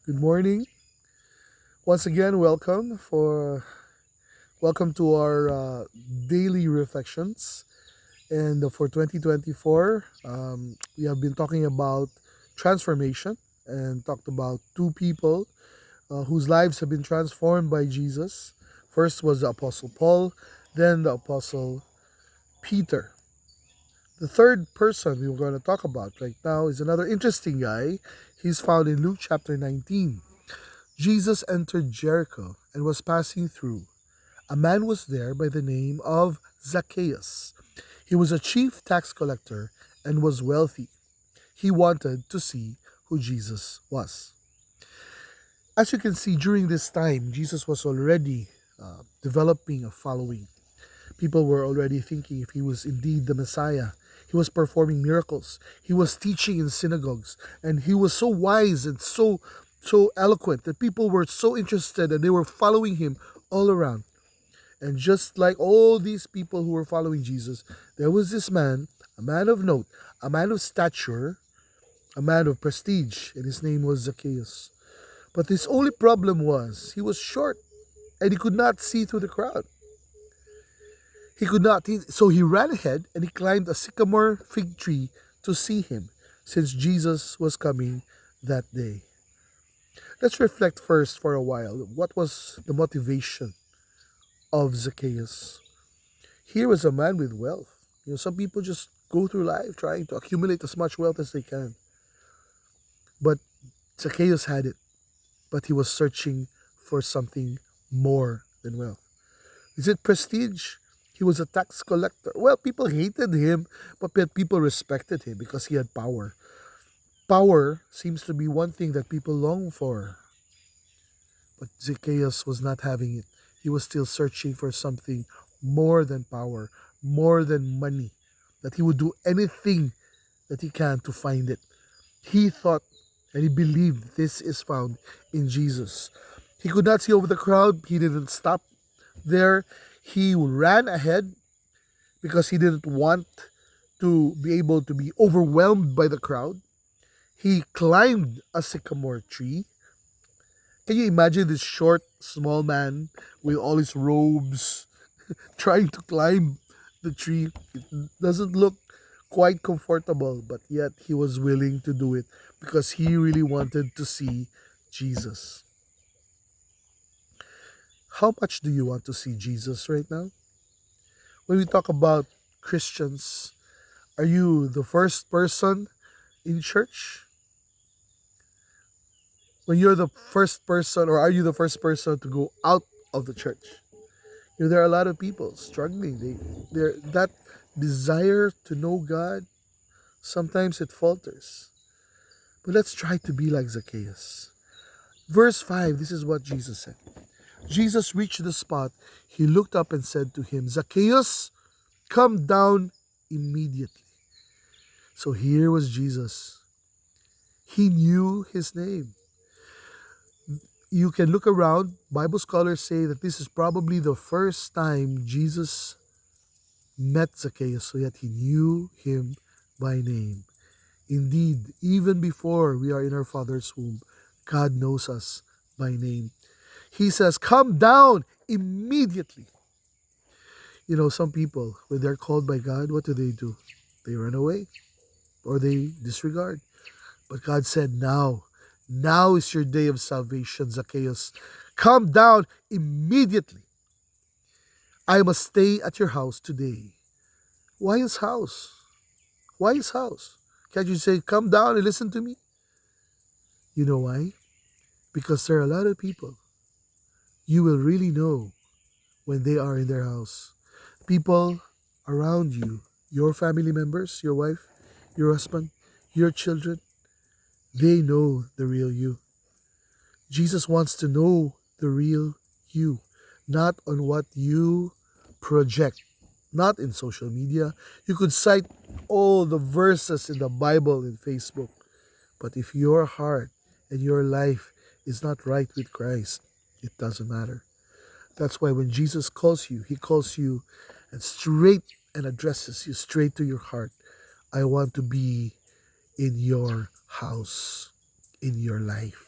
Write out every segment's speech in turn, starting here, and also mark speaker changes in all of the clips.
Speaker 1: Good morning. Once again, welcome to our daily reflections. And for 2024, we have been talking about transformation and talked about two people whose lives have been transformed by Jesus. First was the Apostle Paul, then the Apostle Peter. The third person we were going to talk about right now is another interesting guy. He's found in Luke chapter 19. Jesus entered Jericho and was passing through. A man was there by the name of Zacchaeus. He was a chief tax collector and was wealthy. He wanted to see who Jesus was. As you can see, during this time, Jesus was already developing a following. People were already thinking if he was indeed the Messiah. He was performing miracles. He was teaching in synagogues. And he was so wise and so eloquent that people were so interested and they were following him all around. And just like all these people who were following Jesus, there was this man, a man of note, a man of stature, a man of prestige, and his name was Zacchaeus. But his only problem was he was short and he could not see through the crowd. So he ran ahead and he climbed a sycamore fig tree to see him, since Jesus was coming that day. Let's reflect first for a while. What was the motivation of Zacchaeus? Here was a man with wealth. Some people just go through life trying to accumulate as much wealth as they can. But Zacchaeus had it, but he was searching for something more than wealth. Is it prestige? He was a tax collector. Well, people hated him, but people respected him because he had power. Power seems to be one thing that people long for. But Zacchaeus was not having it. He was still searching for something more than power, more than money, that he would do anything that he can to find it. He thought and he believed this is found in Jesus. He could not see over the crowd. He didn't stop there. He ran ahead because he didn't want to be able to be overwhelmed by the crowd. He climbed a sycamore tree. Can you imagine this short, small man with all his robes trying to climb the tree? It doesn't look quite comfortable, but yet he was willing to do it because he really wanted to see Jesus. How much do you want to see Jesus right now? When we talk about Christians, are you the first person in church? When you're the first person, or are you the first person to go out of the church? There are a lot of people struggling. That desire to know God, sometimes it falters. But let's try to be like Zacchaeus. Verse 5, this is what Jesus said. Jesus reached the spot. He looked up and said to him, Zacchaeus, come down immediately. So here was Jesus. He knew his name. You can look around. Bible scholars say that this is probably the first time Jesus met Zacchaeus, so yet he knew him by name. Indeed, even before we are in our Father's womb, God knows us by name. He says, come down immediately. Some people, when they're called by God, what do? They run away or they disregard. But God said, now is your day of salvation, Zacchaeus. Come down immediately. I must stay at your house today. Why his house? Why his house? Can't you say, come down and listen to me? You know why? Because there are a lot of people you will really know when they are in their house. People around you, your family members, your wife, your husband, your children, they know the real you. Jesus wants to know the real you, not on what you project, not in social media. You could cite all the verses in the Bible in Facebook, but if your heart and your life is not right with Christ, it doesn't matter. That's why when Jesus calls you, he calls you and addresses you straight to your heart. I want to be in your house, in your life.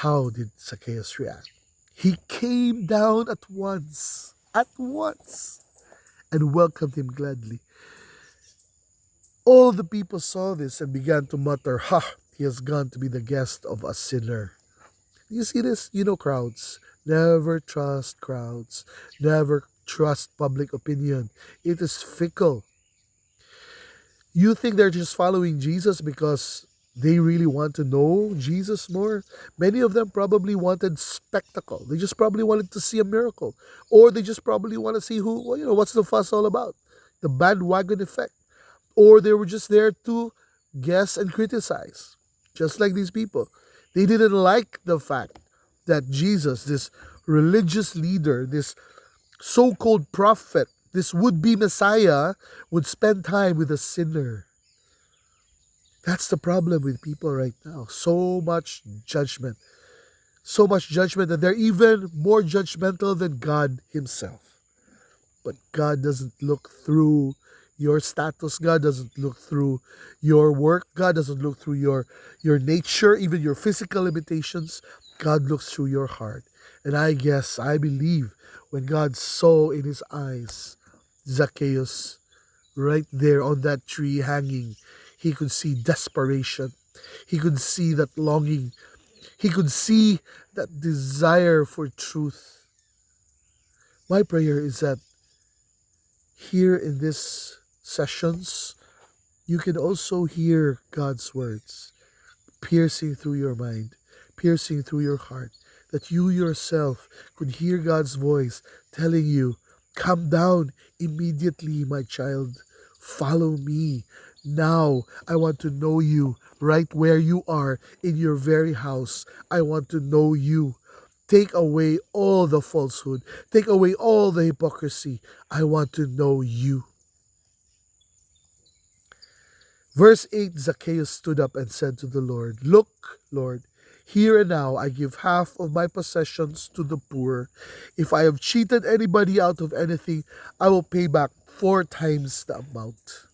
Speaker 1: How did Zacchaeus react? He came down at once, and welcomed him gladly. All the people saw this and began to mutter, "Ha! He has gone to be the guest of a sinner." You see this? You know crowds. Never trust crowds. Never trust public opinion. It is fickle. You think they're just following Jesus because they really want to know Jesus more? Many of them probably wanted spectacle. They just probably wanted to see a miracle. Or they just probably want to see what's the fuss all about? The bandwagon effect. Or they were just there to guess and criticize, just like these people. They didn't like the fact that Jesus, this religious leader, this so called prophet, this would be Messiah, would spend time with a sinner. That's the problem with people right now. So much judgment. So much judgment that they're even more judgmental than God Himself. But God doesn't look through your status. God doesn't look through your work. God doesn't look through your nature, even your physical limitations. God looks through your heart. And I believe when God saw in his eyes Zacchaeus right there on that tree hanging, he could see desperation. He could see that longing. He could see that desire for truth. My prayer is that here in this sessions, you can also hear God's words piercing through your mind, piercing through your heart, that you yourself could hear God's voice telling you, "Come down immediately, my child. Follow me. Now I want to know you right where you are in your very house. I want to know you. Take away all the falsehood. Take away all the hypocrisy. I want to know you." Verse 8, Zacchaeus stood up and said to the Lord, "Look, Lord, here and now I give half of my possessions to the poor. If I have cheated anybody out of anything, I will pay back 4 times the amount."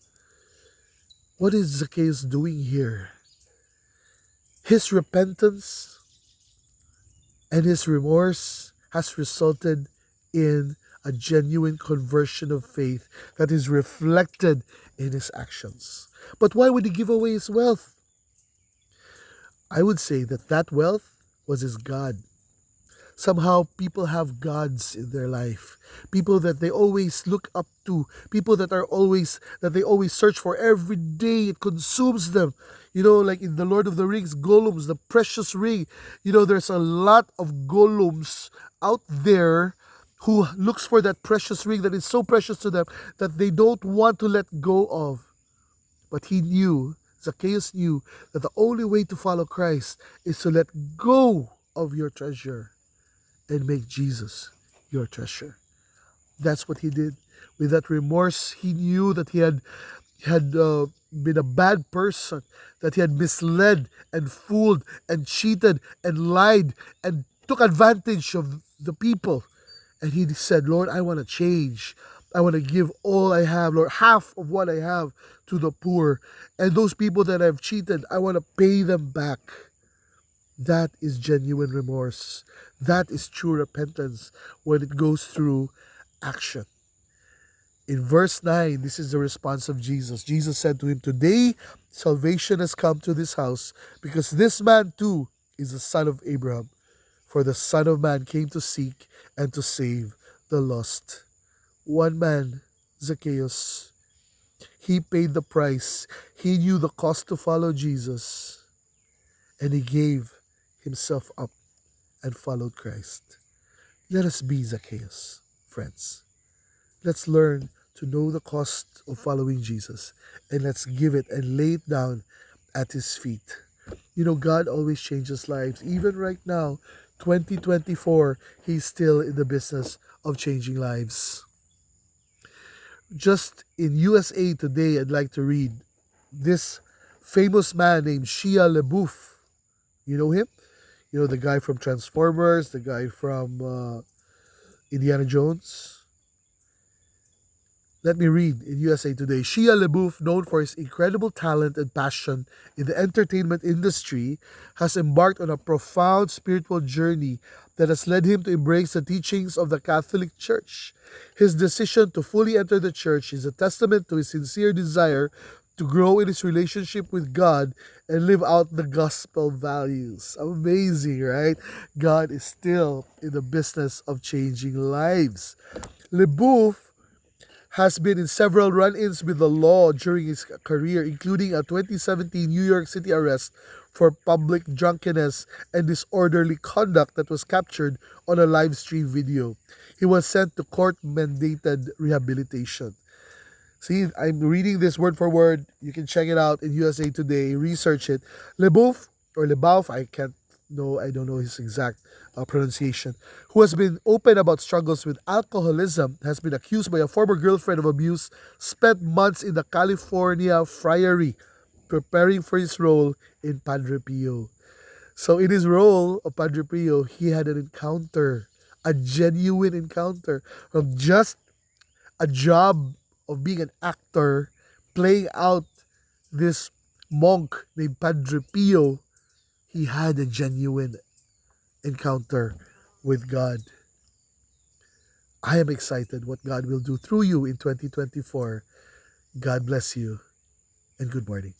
Speaker 1: What is Zacchaeus doing here? His repentance and his remorse has resulted in a genuine conversion of faith that is reflected in his actions. But why would he give away his wealth? I would say that wealth was his God. Somehow people have gods in their life, people that they always look up to, people that they always search for every day. It consumes them. Like in the Lord of the Rings, Golems, the precious ring. There's a lot of Golems out there who looks for that precious ring that is so precious to them that they don't want to let go of. But Zacchaeus knew that the only way to follow Christ is to let go of your treasure and make Jesus your treasure. That's what he did. With that remorse, he knew that he had been a bad person, that he had misled and fooled and cheated and lied and took advantage of the people. And he said, "Lord, I want to change. I want to give all I have, Lord, half of what I have to the poor. And those people that I've cheated, I want to pay them back." That is genuine remorse. That is true repentance when it goes through action. In verse 9, this is the response of Jesus. Jesus said to him, "Today salvation has come to this house, because this man too is the son of Abraham. For the Son of Man came to seek and to save the lost." One man, Zacchaeus, he paid the price. He knew the cost to follow Jesus, and he gave himself up and followed Christ. Let us be Zacchaeus, friends. Let's learn to know the cost of following Jesus, and let's give it and lay it down at his feet. God always changes lives. Even right now, 2024, he's still in the business of changing lives. Just in USA Today, I'd like to read this famous man named Shia LaBeouf. You know him? The guy from Transformers, the guy from Indiana Jones. Let me read in USA Today. Shia LaBeouf, known for his incredible talent and passion in the entertainment industry, has embarked on a profound spiritual journey that has led him to embrace the teachings of the Catholic Church. His decision to fully enter the church is a testament to his sincere desire to grow in his relationship with God and live out the gospel values. Amazing, right? God is still in the business of changing lives. LeBouf has been in several run-ins with the law during his career, including a 2017 New York City arrest for public drunkenness and disorderly conduct that was captured on a live stream video. He was sent to court-mandated rehabilitation. See, I'm reading this word for word. You can check it out in USA Today. Research it. Leboeuf or Lebauf, I don't know his exact pronunciation, who has been open about struggles with alcoholism, has been accused by a former girlfriend of abuse, spent months in the California friary preparing for his role in Padre Pio. So in his role of Padre Pio, he had an encounter, a genuine encounter from just a job of being an actor, playing out this monk named Padre Pio. He had a genuine encounter with God. I am excited what God will do through you in 2024. God bless you and good morning.